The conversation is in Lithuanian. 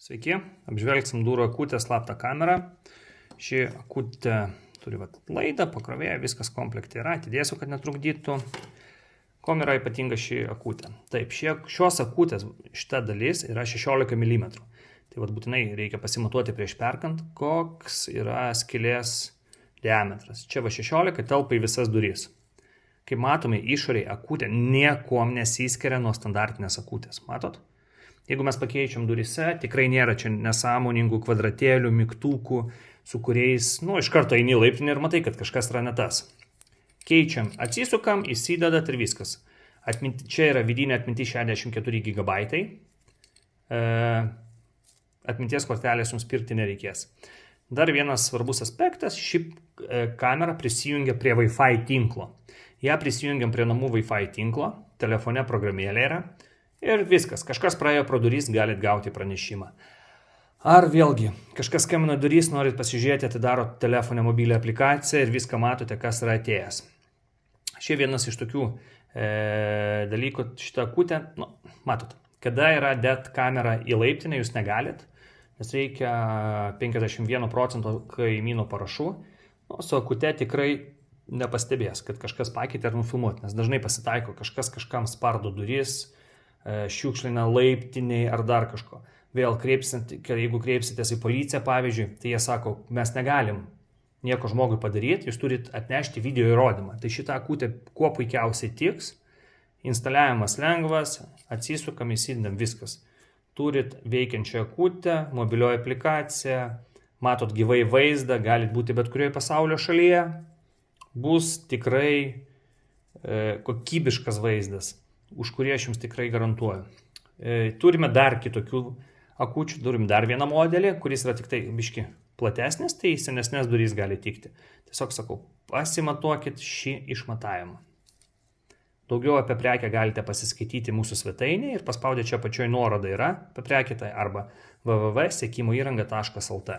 Sveiki, apžvelgsim durų akutę slaptą kamerą. Ši akutė turi laidą, pakrovėją, viskas komplekte yra, atidėsiu, kad netrukdytų. Kom yra ypatinga ši akutė? Taip, šios akutės šita dalis yra 16 mm. Tai būtinai reikia pasimatuoti prieš perkant, koks yra skylės diametras. Čia 16 telpa į visas duris. Kaip matome, išoriai akutė niekuom nesiskiria nuo standartinės akutės. Matot? Jeigu mes pakeičiam durise, tikrai nėra čia nesąmoningų kvadratėlių, mygtukų, su kuriais, iš karto eini laiptinį ir matai, kad kažkas yra ne tas. Keičiam, atsisukam, įsidedat ir viskas. Čia yra vidinė atmintis 64 GB. Atminties kortelės jums pirkti nereikės. Dar vienas svarbus aspektas, ši kamera prisijungia prie Wi-Fi tinklo. Ja prisijungiam prie namų Wi-Fi tinklo, telefone programėlė yra. Ir viskas, kažkas praėjo pro durys, galit gauti pranešimą. Ar vėlgi, kažkas skambina durys, norit pasižiūrėti, atidarot telefonę mobilią aplikaciją ir viską matote, kas yra atėjęs. Šie vienas iš tokių dalykų, šitą akutę, matot, kada yra det kamera į laiptinę, jūs negalit, nes reikia 51% kaimynų parašų, su akute tikrai nepastebės, kad kažkas pakeitė ar nufilmuoti, nes dažnai pasitaiko, kažkas kažkam spardo duris, šiukšlina laiptiniai ar dar kažko. Vėl jeigu kreipsitės į policiją, pavyzdžiui, tai jie sako, mes negalim nieko žmogui padaryti, jūs turit atnešti video įrodymą. Tai šitą akutę kuo puikiausiai tiks, instaliavimas lengvas, atsisukam, įsidedam viskas. Turit veikiančią akutę, mobilioji aplikacija, matot gyvai vaizdą, galit būti bet kurioje pasaulio šalyje, bus tikrai kokybiškas vaizdas, už kurį aš jums tikrai garantuoju. Turime dar kitokių akučių, turim dar vieną modelį, kuris yra tik tai biški platesnis, tai senesnės durys gali tikti. Tiesiog sakau, pasimatuokit šį išmatavimą. Daugiau apie prekę galite pasiskaityti mūsų svetainėje ir paspaudę čia pačioj nuorodą yra apie prekę, tai arba www.sekimoįranga.lt.